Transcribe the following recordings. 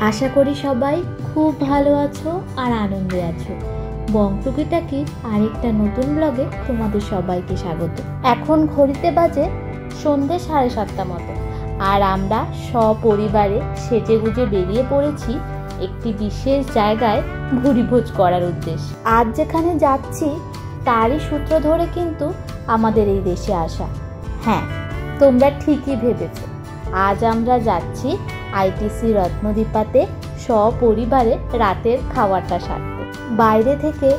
আশা করি সবাই খুব ভালো আছো আর আনন্দে আছো। বংটুকিটাকির আরেকটা নতুন ব্লগে তোমাদের সবাইকে স্বাগত। এখন ঘড়িতে বাজে সন্ধ্যে 7:30 মতো, আর আমরা সপরিবারে সেজেগুজে বেরিয়ে পড়েছি একটি বিশেষ জায়গায় ভুরিভোজ করার উদ্দেশ্যে। আজ যেখানে যাচ্ছি তারই সূত্র ধরে কিন্তু আমাদের এই দেশে আসা। হ্যাঁ, তোমরা ঠিকই ভেবেছ, আজ আমরা যাচ্ছি আইটিসি রত্নদ্বীপাতে সপরিবারে রাতের খাবারটা সারতে। বাইরে থেকে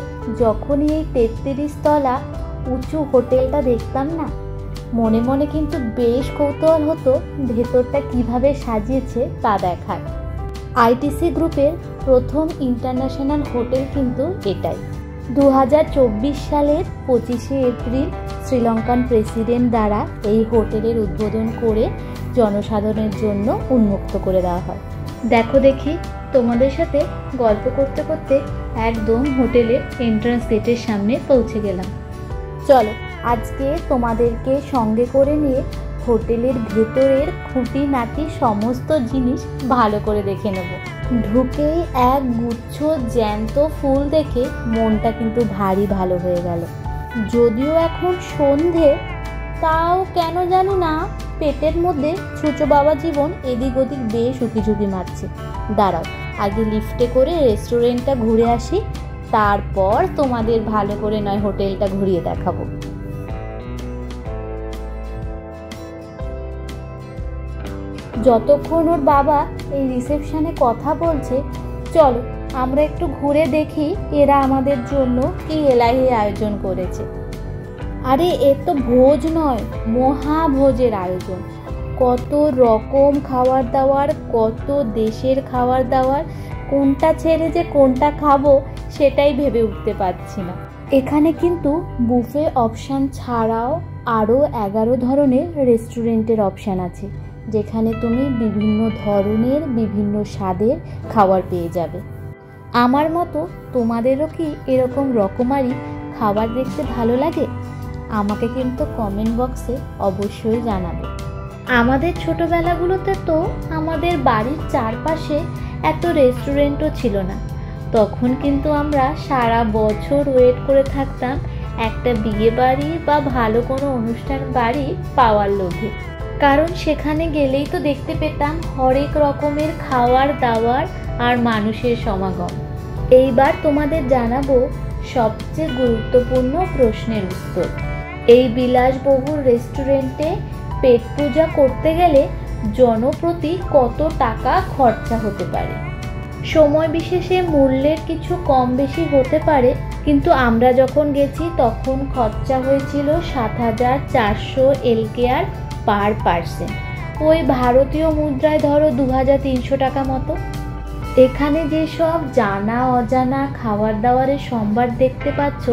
যখনই এই 33 তলা উঁচু হোটেলটা দেখতাম না, মনে মনে কিন্তু বেশ কৌতূহল হতো ভেতরটা কিভাবে সাজিয়েছে তা দেখার। আইটিসি গ্রুপের প্রথম ইন্টারন্যাশনাল হোটেল কিন্তু এটাই। 2024 সালের 25শে এপ্রিল শ্রীলঙ্কান প্রেসিডেন্ট দ্বারা এই হোটেলের উদ্বোধন করে জনসাধারণের জন্য উন্মুক্ত করে দেওয়া হয়। দেখো দেখি, তোমাদের সাথে গল্প করতে করতে একদম হোটেলের এন্ট্রান্স গেটের সামনে পৌঁছে গেলাম। চলো আজকে তোমাদেরকে সঙ্গে করে নিয়ে হোটেলের ভেতরের খুঁটিনাটি সমস্ত জিনিস ভালো করে দেখে নেব। ঢুকেই এক গুচ্ছ জ্যান্ত ফুল দেখে মনটা কিন্তু ভারী ভালো হয়ে গেল। যদিও এখন সন্ধে, তাও কেন জানি না পেটের মধ্যে ছুঁচো বাবা জীবন এদিক ওদিক বেশ উকিঝুঁকি মারছে। দাঁড়াও, আগে লিফটে করে রেস্টুরেন্টটা ঘুরে আসি, তারপর তোমাদের ভালো করে নয় হোটেলটা ঘুরিয়ে দেখাবো। যতক্ষণ ওর বাবা এই রিসেপশনে কথা বলছে, চলো আমরা একটু ঘুরে দেখি এরা আমাদের জন্য কি এলাহি আয়োজন করেছে। আরে এ তো ভোজ নয়, মহাভোজের আয়োজন। কত রকম খাবার দাবার, কত দেশের খাবার দাবার, কোনটা ছেড়ে যে কোনটা খাবো সেটাই ভেবে উঠতে পারছি না। এখানে কিন্তু বুফে অপশান ছাড়াও আরও 11 ধরনের রেস্টুরেন্টের অপশান আছে, যেখানে তুমি বিভিন্ন ধরনের বিভিন্ন স্বাদের খাবার পেয়ে যাবে। আমার মতো তোমাদেরও কি এরকম রকমারি খাবার দেখতে ভালো লাগে? আমাকে কিন্তু কমেন্ট বক্সে অবশ্যই জানাবে। আমাদের ছোটোবেলাগুলোতে তো আমাদের বাড়ির চারপাশে এত রেস্টুরেন্টও ছিল না। তখন কিন্তু আমরা সারা বছর ওয়েট করে থাকতাম একটা বিয়ে বাড়ি বা ভালো কোনো অনুষ্ঠান বাড়ি পাওয়ার লোভে, কারণ সেখানে গেলেই তো দেখতে পেতাম হরেক রকমের খাওয়ার দাওয়ার আর মানুষের সমাগম। এইবার তোমাদের জানাবো সবচেয়ে গুরুত্বপূর্ণ প্রশ্নের উত্তর। এই বিলাসবহুল রেস্টুরেন্টে পেট পূজা করতে গেলে জনপ্রতি কত টাকা খরচা হতে পারে? সময় বিশেষে মূল্যের কিছু কম বেশি হতে পারে, কিন্তু আমরা যখন গেছি তখন খরচা হয়েছিল 7,400 LKR পার পার্সন। ওই ভারতীয় মুদ্রায় ধরো 2,300 টাকা মতো। এখানে যেসব জানা অজানা খাবার দাবারের সম্ভার দেখতে পাচ্ছ,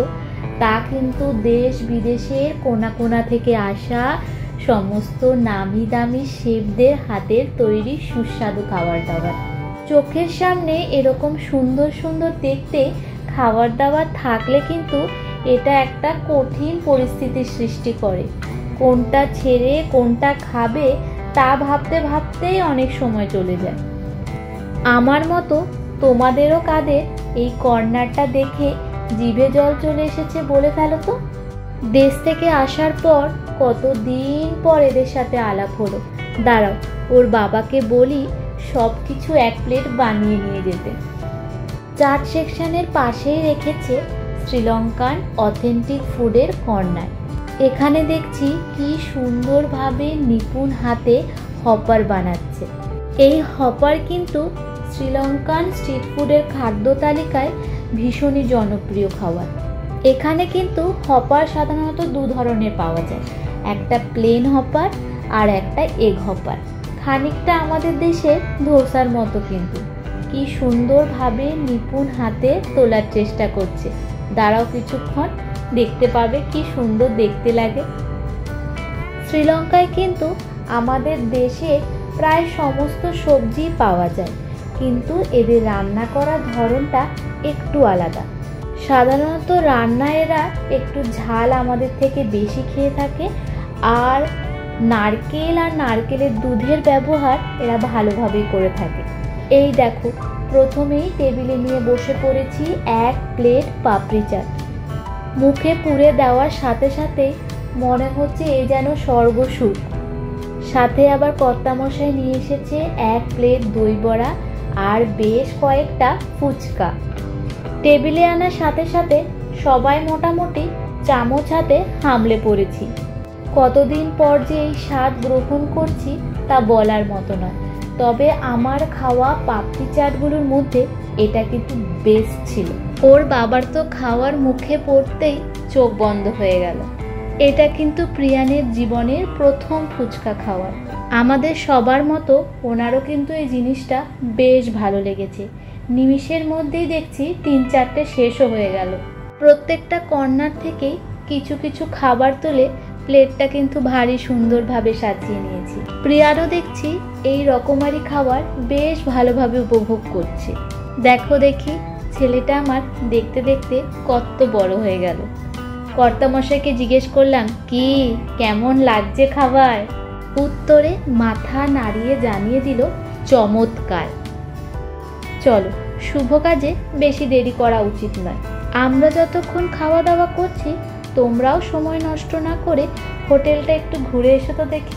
তা কিন্তু দেশ বিদেশের কোনা কোনা থেকে আসা সমস্ত নামি দামি শেফদের হাতের তৈরি সুস্বাদু খাবার দাবার। চোখের সামনে এরকম সুন্দর সুন্দর দেখতে খাবার দাবার থাকলে কিন্তু এটা একটা কঠিন পরিস্থিতির সৃষ্টি করে। কোনটা ছেড়ে কোনটা খাবে তা ভাবতে ভাবতেই অনেক সময় চলে যায়। আমার মতো তোমাদেরও কাদের এই কর্নারটা দেখে জিভে জল চলে এসেছে বলে ফেলো তো? দেশ থেকে আসার পর কতদিন পর এদের সাথে আলাপ হলো। দাঁড়াও, ওর বাবাকে বলি সব কিছু এক প্লেট বানিয়ে নিয়ে যেতে। চাট সেকশনের পাশেই রেখেছে শ্রীলঙ্কান অথেন্টিক ফুডের কর্নার। এখানে দেখছি কি সুন্দরভাবে নিপুণ হাতে হপার বানাচ্ছে। এই হপার কিন্তু শ্রীলঙ্কান স্ট্রিট ফুডের খাদ্য তালিকায় ভীষণই জনপ্রিয় খাবার। এখানে কিন্তু হপার সাধারণত 2 ধরনের পাওয়া যায়, একটা প্লেন হপার আর একটা এগ হপার। খানিকটা আমাদের দেশের ধোসার মতো, কিন্তু কি সুন্দরভাবে নিপুণ হাতে তোলার চেষ্টা করছে। দাঁড়াও কিছুক্ষণ, দেখতে পাবে কি সুন্দর দেখতে লাগে। শ্রীলঙ্কায় কিন্তু আমাদের দেশে প্রায় সমস্ত সবজি পাওয়া যায়, কিন্তু এদের রান্না করার ধরনটা একটু আলাদা। সাধারণত রান্না এরা একটু ঝাল আমাদের থেকে বেশি খেয়ে থাকে, আর নারকেল আর নারকেলের দুধের ব্যবহার এরা ভালোভাবেই করে থাকে। এই দেখো, প্রথমেই টেবিলে নিয়ে বসে পড়েছি এক প্লেট পাপড়ি চাট। মুখে পুরে দেওয়ার সাথে সাথেই মনে হচ্ছে এ যেন স্বর্গসুখ। সাথে আবার কর্তামশাই নিয়ে এসেছে এক প্লেট দই বড়া আর বেশ কয়েকটা ফুচকা। টেবিলে আনার সাথে সাথে সবাই মোটামুটি চামচ হাতে হামলে পড়েছি। কতদিন পর যে এই স্বাদ গ্রহণ করছি তা বলার মতো নয়। তবে আমার খাওয়া পাপড়ি চাটগুলোর মধ্যে এটা কিন্তু বেস্ট ছিল। ওর বাবার তো খাওয়ার মুখে পড়তেই চোখ বন্ধ হয়ে গেল। এটা কিন্তু প্রিয়ানের জীবনের প্রথম ফুচকা খাওয়া। আমাদের সবার মতো ওনারও কিন্তু এই জিনিসটা বেশ ভালো লেগেছে। নিমিষের মধ্যেই দেখছি 3-4টে শেষও হয়ে গেল। প্রত্যেকটা কর্নার থেকেই কিছু কিছু খাবার তুলে প্লেটটা কিন্তু ভারী সুন্দরভাবে সাজিয়ে নিয়েছি। প্রিয়ারও দেখছি এই রকমারি খাবার বেশ ভালোভাবে উপভোগ করছে। দেখো দেখি ছেলেটা আমার দেখতে দেখতে কত বড় হয়ে গেল। কর্তামশাইকে জিজ্ঞেস করলাম, কি কেমন লাগছে খাবার? উত্তরে মাথা নাড়িয়ে জানিয়ে দিল, চমৎকার। চলো, শুভ কাজে বেশি দেরি করা উচিত নয়। আমরা যতক্ষণ খাওয়া দাওয়া করছি তোমরাও সময় নষ্ট না করে হোটেলটা একটু ঘুরে এসো তো দেখি।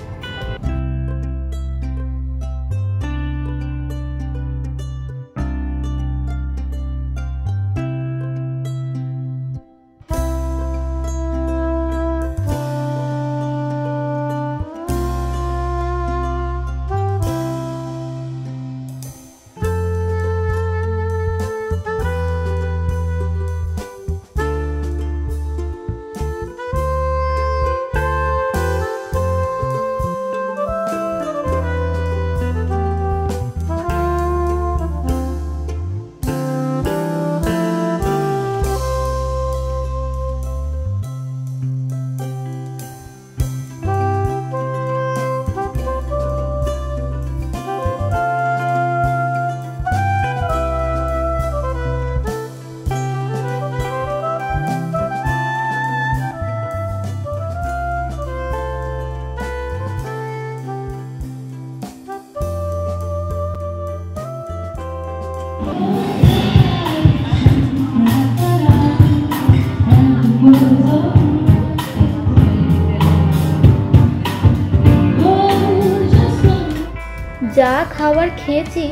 যা খাবার খেয়েছি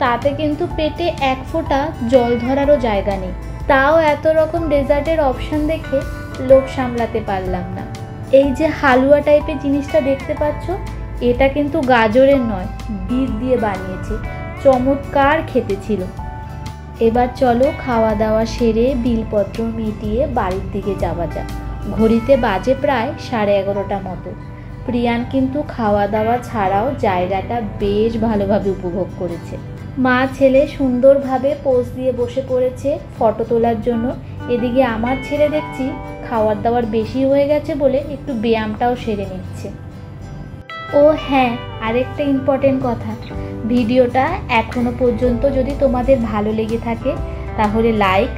তাতে কিন্তু পেটে এক ফোঁটা জল ধরারও জায়গা নেই। তাও এত রকম ডেজার্টের অপশন দেখে লোভ সামলাতে পারলাম না। এই যে হালুয়া টাইপের জিনিসটা দেখতে পাচ্ছ, এটা কিন্তু গাজরের নয়, বিট দিয়ে বানিয়েছে। চমৎকার খেতে ছিল। এবার চলো খাওয়া দাওয়া সেরে বিলপত্র মিটিয়ে বাড়ির দিকে যাওয়া যাক। ঘড়িতে বাজে প্রায় 11:30 মতো। প্রিয়ান কিন্তু খাওয়া দাওয়া ছাড়াও জায়গাটা বেশ ভালোভাবে উপভোগ করেছে। মা ছেলে সুন্দরভাবে পোজ দিয়ে বসে পড়েছে ফটো তোলার জন্য। এদিকে আমার ছেলে দেখছি খাওয়ার দাওয়ার বেশি হয়ে গেছে বলে একটু ব্যায়ামটাও সেরে নিচ্ছে। ও হ্যাঁ, আরেকটা ইম্পর্টেন্ট কথা, ভিডিওটা এখনো পর্যন্ত যদি তোমাদের ভালো লেগে থাকে তাহলে লাইক,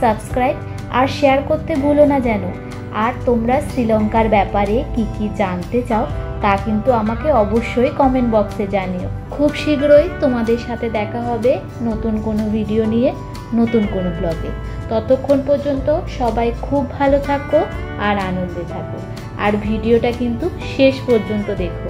সাবস্ক্রাইব আর শেয়ার করতে ভুলো না যেন। আর তোমরা শ্রীলঙ্কার ব্যাপারে কি জানতে চাও তা কিন্তু আমাকে অবশ্যই কমেন্ট বক্সে জানিও। খুব শীঘ্রই তোমাদের সাথে দেখা হবে নতুন কোনো ভিডিও নিয়ে, নতুন কোনো ব্লগে। ততক্ষণ পর্যন্ত সবাই খুব ভালো থাকো আর আনন্দে থাকো। আর ভিডিওটা কিন্তু শেষ পর্যন্ত দেখো।